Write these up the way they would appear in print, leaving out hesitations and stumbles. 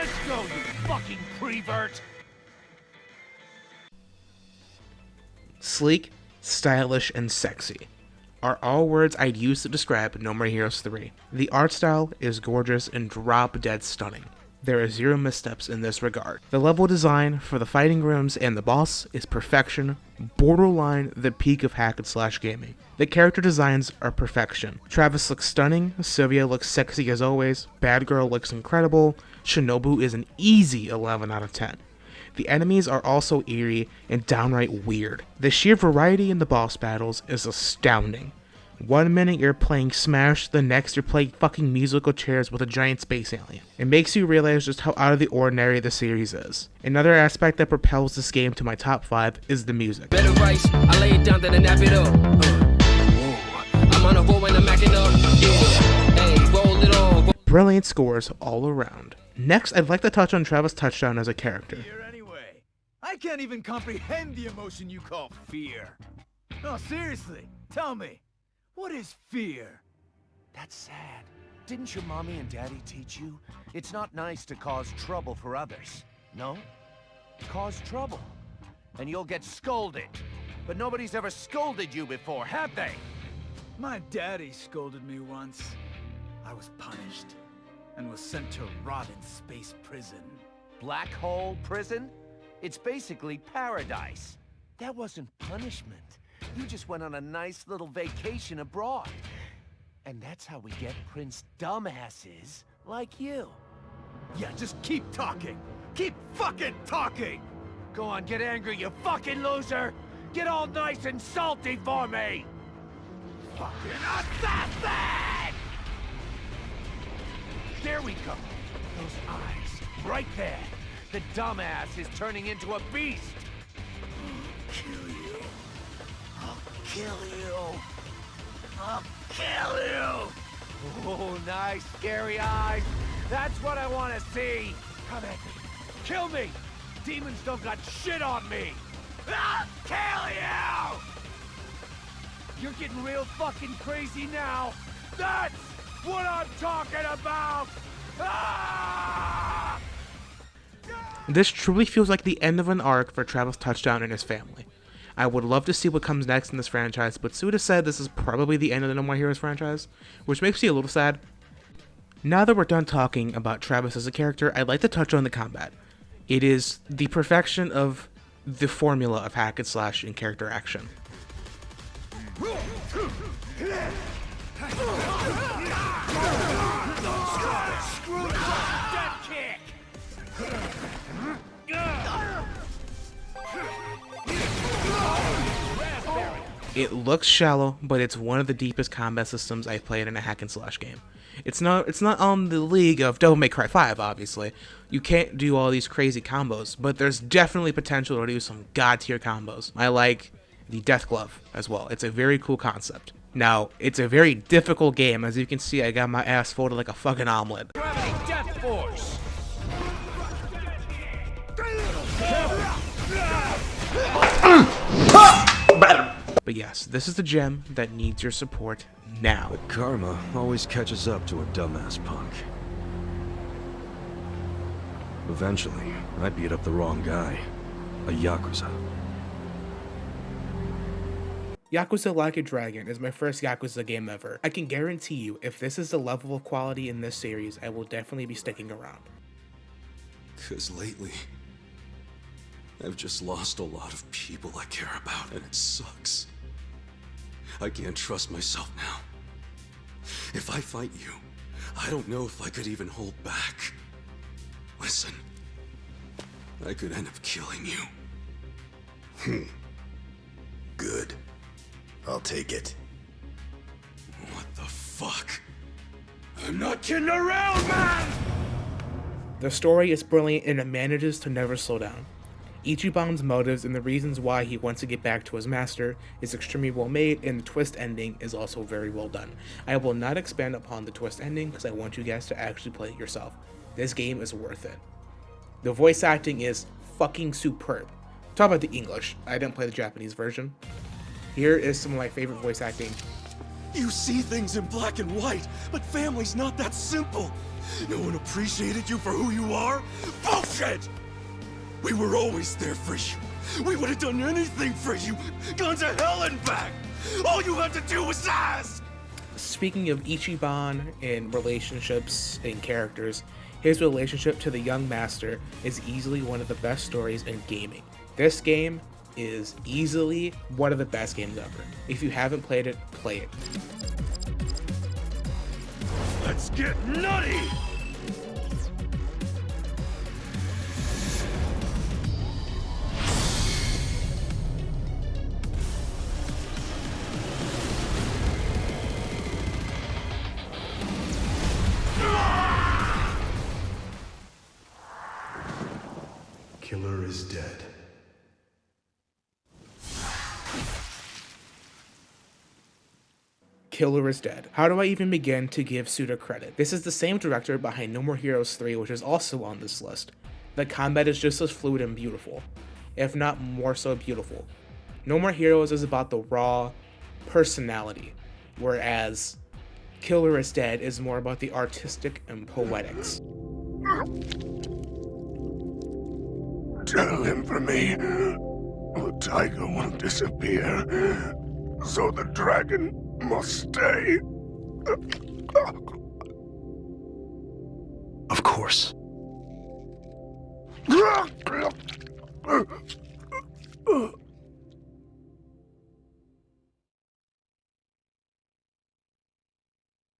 Let's go, you fucking prevert! Sleek, stylish, and sexy are all words I'd use to describe No More Heroes 3. The art style is gorgeous and drop-dead stunning. There are zero missteps in this regard. The level design for the fighting rooms and the boss is perfection, borderline the peak of hack and slash gaming. The character designs are perfection. Travis looks stunning, Sylvia looks sexy as always, Bad Girl looks incredible, Shinobu is an easy 11 out of 10. The enemies are also eerie and downright weird. The sheer variety in the boss battles is astounding. 1 minute you're playing Smash, the next you're playing fucking musical chairs with a giant space alien. It makes you realize just how out of the ordinary the series is. Another aspect that propels this game to my top 5 is the music. Better rice, I lay it down, then I nap it up. I'm on a roll when I'm acting up. Yeah, hey, roll it on. Brilliant scores all around. Next, I'd like to touch on Travis Touchdown as a character. Anyway, I can't even comprehend the emotion you call fear. No, seriously, tell me, what is fear? That's sad. Didn't your mommy and daddy teach you? It's not nice to cause trouble for others. No? Cause trouble. And you'll get scolded. But nobody's ever scolded you before, have they? My daddy scolded me once. I was punished and was sent to rot in space prison. Black hole prison? It's basically paradise. That wasn't punishment. You just went on a nice little vacation abroad. And that's how we get Prince dumbasses like you. Yeah, just keep talking. Keep fucking talking! Go on, get angry, you fucking loser! Get all nice and salty for me! Fucking assassin! There we go. Those eyes, right there. The dumbass is turning into a beast. Kill you. I'll kill you. I'll kill you! Oh, nice, scary eyes. That's what I want to see. Come at me. Kill me. Demons don't got shit on me. I'll kill you! You're getting real fucking crazy now. That's what I'm talking about. Ah! This truly feels like the end of an arc for Travis Touchdown and his family. I would love to see what comes next in this franchise, but Suda said this is probably the end of the No More Heroes franchise, which makes me a little sad. Now that we're done talking about Travis as a character, I'd like to touch on the combat. It is the perfection of the formula of hack and slash in character action. It looks shallow, but it's one of the deepest combat systems I've played in a hack and slash game. It's not on the league of Devil May Cry 5, obviously. You can't do all these crazy combos, but there's definitely potential to do some god tier combos. I like the Death Glove as well. It's a very cool concept. Now, it's a very difficult game. As you can see, I got my ass folded like a fucking omelet. Gravity Death Force. But yes, this is the gem that needs your support now. But karma always catches up to a dumbass punk. Eventually, I beat up the wrong guy. A Yakuza. Yakuza Like a Dragon is my first Yakuza game ever. I can guarantee you, if this is the level of quality in this series, I will definitely be sticking around. 'Cause lately, I've just lost a lot of people I care about, and it sucks. I can't trust myself now. If I fight you, I don't know if I could even hold back. Listen, I could end up killing you. Good. I'll take it. What the fuck? I'm not kidding around, man! The story is brilliant and it manages to never slow down. Ichiban's motives and the reasons why he wants to get back to his master is extremely well made, and the twist ending is also very well done. I will not expand upon the twist ending because I want you guys to actually play it yourself. This game is worth it. The voice acting is fucking superb. Talk about the English. I didn't play the Japanese version. Here is some of my favorite voice acting You see things in black and white, but family's not that simple. No one appreciated you for who you are? Bullshit! We were always there for you. We would have done anything for you. Gone to hell and back. All you had to do was ask. Speaking of Ichiban and relationships and characters, his relationship to the young master is easily one of the best stories in gaming. This game is easily one of the best games ever. If you haven't played it, play it. Let's get nutty! Killer is dead. Killer is dead. How do I even begin to give Suda credit? This is the same director behind No More Heroes 3, which is also on this list. The combat is just as fluid and beautiful, if not more so beautiful. No More Heroes is about the raw personality, whereas Killer is Dead is more about the artistic and poetics. Tell him for me. The tiger will disappear, so the dragon must stay. Of course.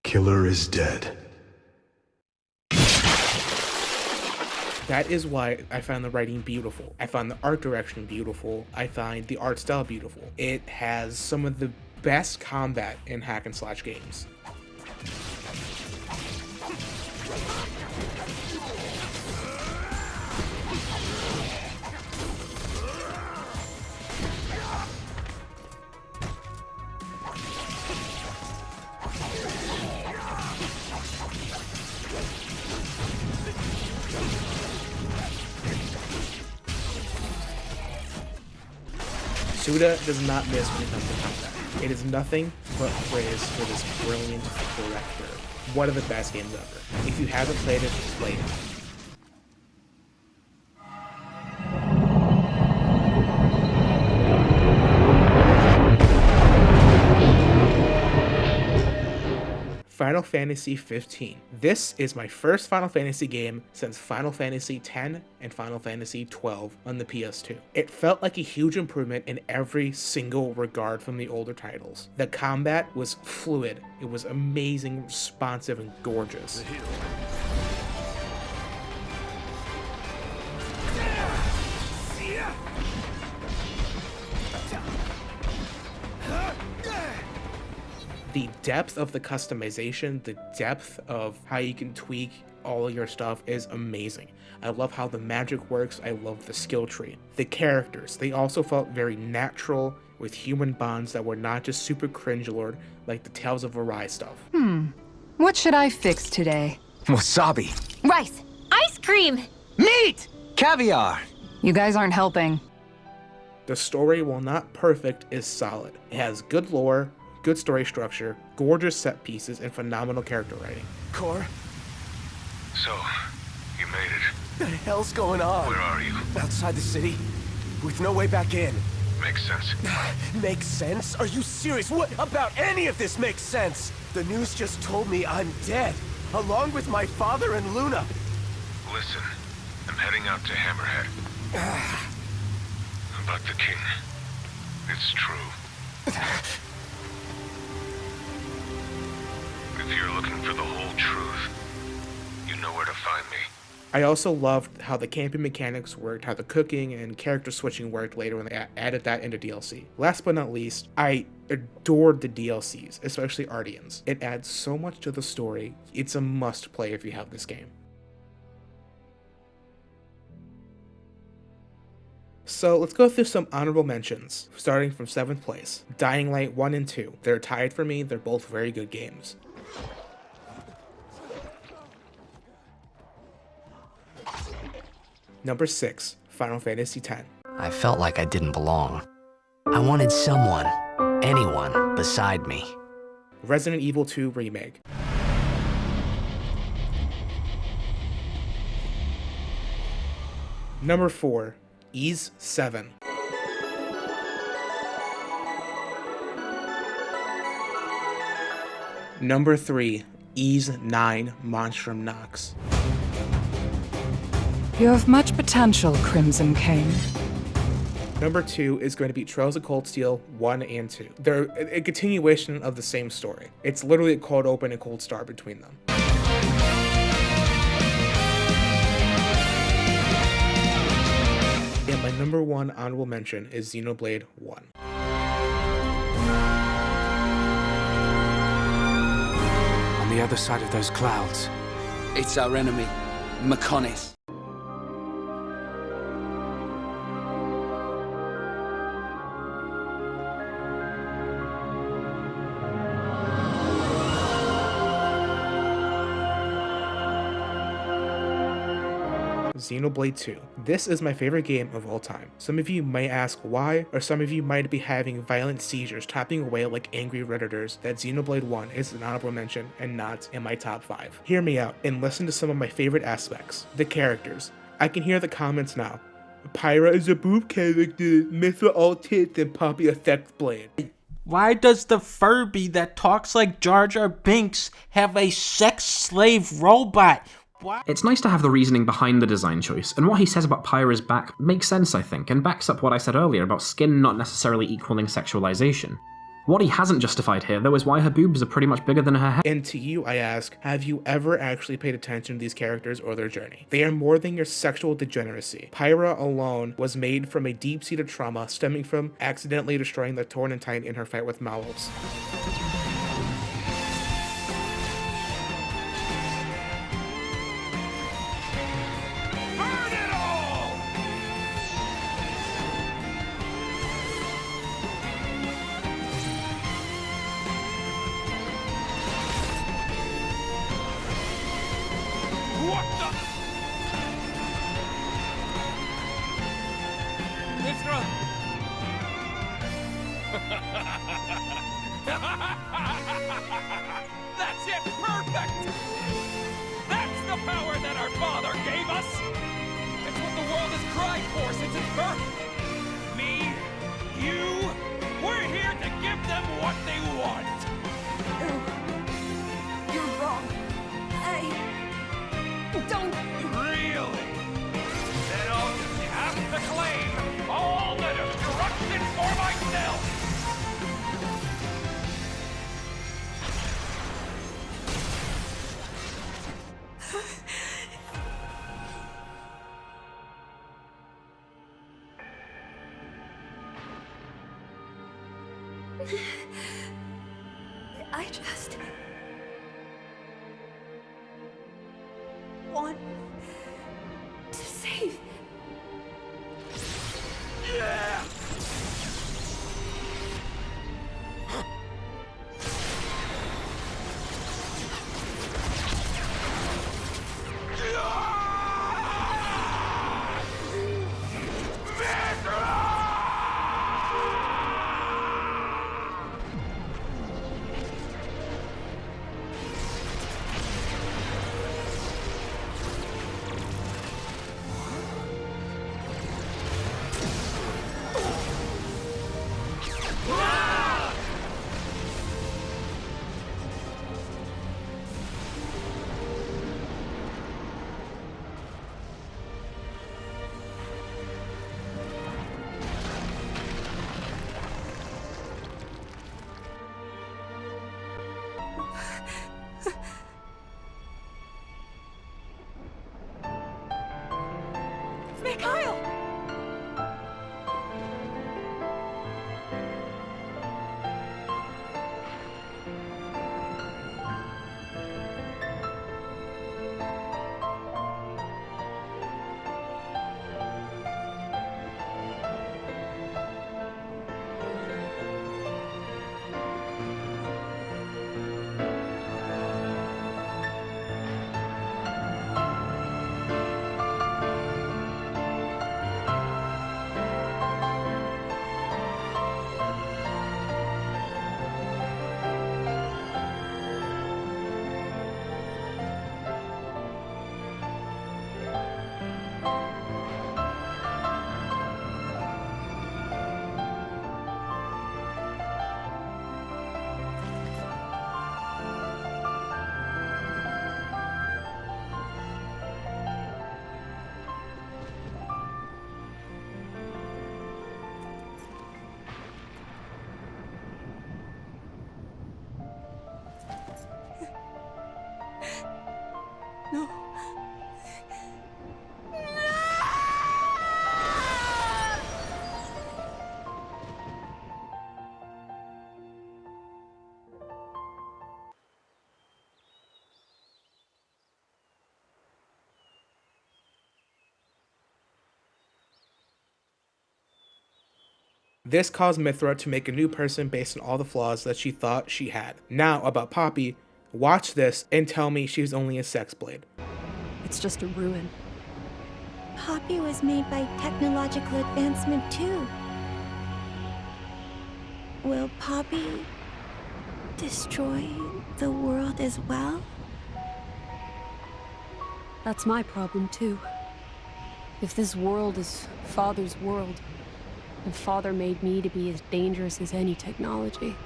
Killer is dead. That is why I find the writing beautiful. I find the art direction beautiful. I find the art style beautiful. It has some of the best combat in hack and slash games. Suda does not miss when it comes to combat. It is nothing but praise for this brilliant director. One of the best games ever. If you haven't played it, play it. Final Fantasy 15. This is my first Final Fantasy game since Final Fantasy X and Final Fantasy 12 on the PS2. It felt like a huge improvement in every single regard from the older titles. The combat was fluid, it was amazing, responsive, and gorgeous. The depth of the customization, the depth of how you can tweak all of your stuff is amazing. I love how the magic works, I love the skill tree. The characters, they also felt very natural with human bonds that were not just super cringe-lord like the Tales of Arise stuff. What should I fix today? Wasabi. Rice. Ice cream. Meat! Caviar. You guys aren't helping. The story, while not perfect, is solid. It has good lore, good story structure, gorgeous set pieces, and phenomenal character writing. Core, So, you made it. what the hell's going on? Where are you? Outside the city, with no way back in. Makes sense. Makes sense? Are you serious? What about any of this makes sense? The news just told me I'm dead, along with my father and Luna. Listen, I'm heading out to Hammerhead. About the king. It's true. If you're looking for the whole truth, you know where to find me. I also loved how the camping mechanics worked, how the cooking and character switching worked later when they added that into DLC. Last but not least, I adored the DLCs, especially Ardians. It adds so much to the story. It's a must play if you have this game. So let's go through some honorable mentions, starting from 7th place. Dying Light 1 and 2. They're tied for me, they're both very good games. Number 6, Final Fantasy X. I felt like I didn't belong. I wanted someone, anyone, beside me. Resident Evil 2 Remake. Number 4, Ys 7. Number 3, Ys 9 Monstrum Nox. You have much potential, Crimson King. Number 2 is going to be Trails of Cold Steel 1 and 2. They're a continuation of the same story. It's literally a cold open and cold start between them. And my number 1 honorable mention is Xenoblade 1. On the other side of those clouds. It's our enemy, Mechonis. Xenoblade 2. This is my favorite game of all time. Some of you might ask why, or some of you might be having violent seizures, tapping away like angry redditors that Xenoblade 1 is an honorable mention and not in my top 5. Hear me out and listen to some of my favorite aspects. The characters. I can hear the comments now. Pyra is a boob character, Mithra all tits and Poppy a sex blade. Why does the Furby that talks like Jar Jar Binks have a sex slave robot? What? It's nice to have the reasoning behind the design choice, and what he says about Pyra's back makes sense, I think, and backs up what I said earlier about skin not necessarily equaling sexualization. What he hasn't justified here, though, is why her boobs are pretty much bigger than her head. And to you, I ask, have you ever actually paid attention to these characters or their journey? They are more than your sexual degeneracy. Pyra alone was made from a deep-seated trauma stemming from accidentally destroying the Torn Titan in her fight with Malos. That's it! Perfect! That's the power that our father gave us! It's what the world has cried for since its birth! Me, you, we're here to give them what they want! You're wrong. I don't... Really? Then I'll just have to claim all the destruction for myself! I just... want... to save... Yeah! No. This caused Mithra to make a new person based on all the flaws that she thought she had. Now, about Poppy, watch this and tell me she's only a sex blade. It's just a ruin. Poppy was made by technological advancement too. Will Poppy destroy the world as well? That's my problem too. If this world is Father's world, and Father made me to be as dangerous as any technology.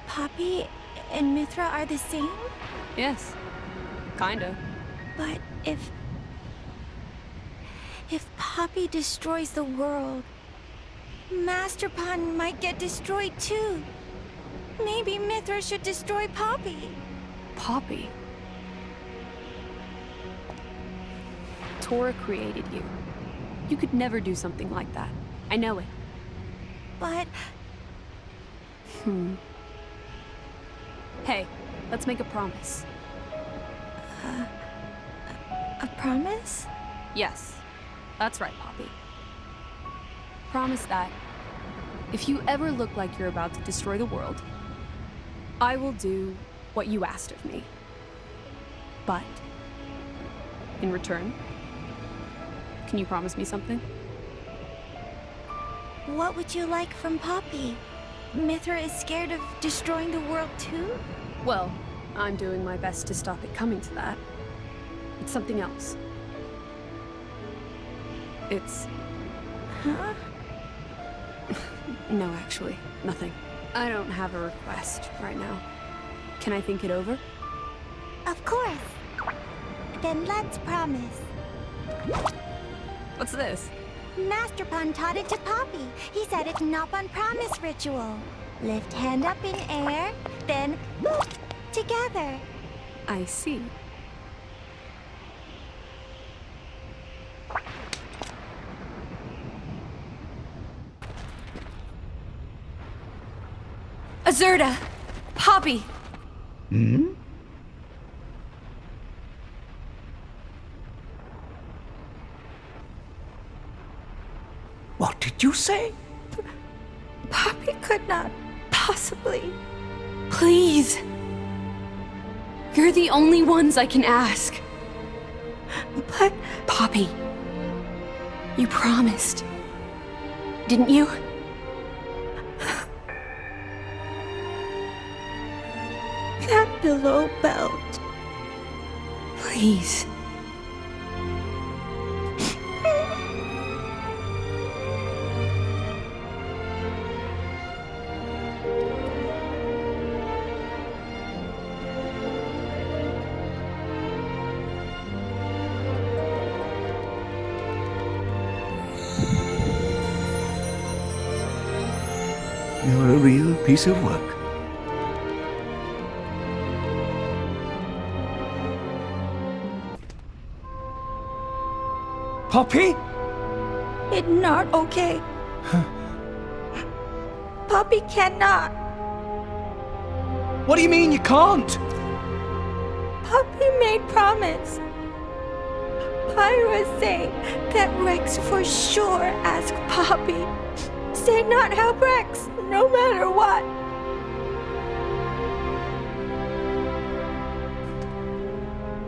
Poppy and Mithra are the same? Yes, kinda. But if Poppy destroys the world, Master Pun might get destroyed too. Maybe Mithra should destroy Poppy. Poppy? Tora created you. You could never do something like that. I know it. But... Hey, let's make a promise. A promise? Yes, that's right, Poppy. Promise that if you ever look like you're about to destroy the world, I will do what you asked of me. But, in return, can you promise me something? What would you like from Poppy? Mithra is scared of destroying the world too? Well, I'm doing my best to stop it coming to that. It's something else. It's... Huh? No, actually, nothing. I don't have a request right now. Can I think it over? Of course. Then let's promise. What's this? Master Pun taught it to Poppy. He said it's Nopon promise ritual. Lift hand up in air, then boop, together. I see. Azurda! Poppy! Hmm? What did you say? Poppy could not possibly. Please! You're the only ones I can ask. But... Poppy, you promised, didn't you? That below belt. Please. You're a real piece of work. Poppy? It's not okay. Poppy cannot. What do you mean you can't? Poppy made promise. Pyra say that Rex for sure asked Poppy. Say not help Rex, no matter what.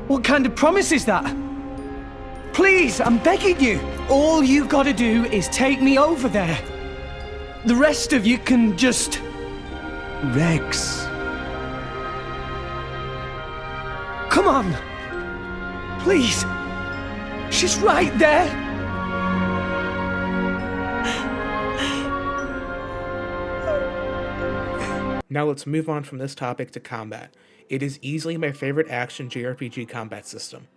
What kind of promise is that? Please, I'm begging you. All you gotta do is take me over there. The rest of you can just... Rex. Come on. Please. She's right there. Now let's move on from this topic to combat. It is easily my favorite action JRPG combat system.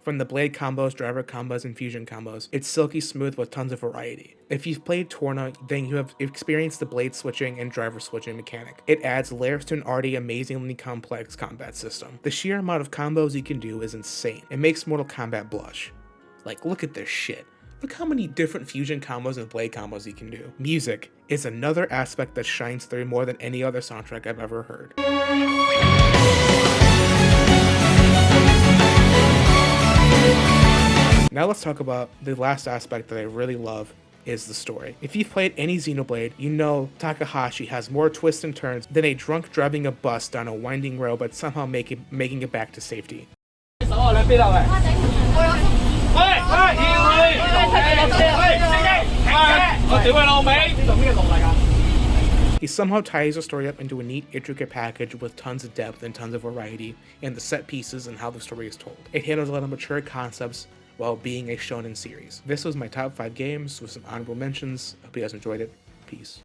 From the blade combos, driver combos, and fusion combos, it's silky smooth with tons of variety. If you've played Torna, then you have experienced the blade switching and driver switching mechanic. It adds layers to an already amazingly complex combat system. The sheer amount of combos you can do is insane. It makes Mortal Kombat blush. Like, look at this shit. Look how many different fusion combos and blade combos you can do. Music is another aspect that shines through more than any other soundtrack I've ever heard. Now let's talk about the last aspect that I really love, is the story. If you've played any Xenoblade, you know Takahashi has more twists and turns than a drunk driving a bus down a winding road but somehow making it back to safety. He somehow ties the story up into a neat, intricate package with tons of depth and tons of variety in the set pieces and how the story is told. It handles a lot of mature concepts while being a shonen series. This was my top 5 games with some honorable mentions. Hope you guys enjoyed it. Peace.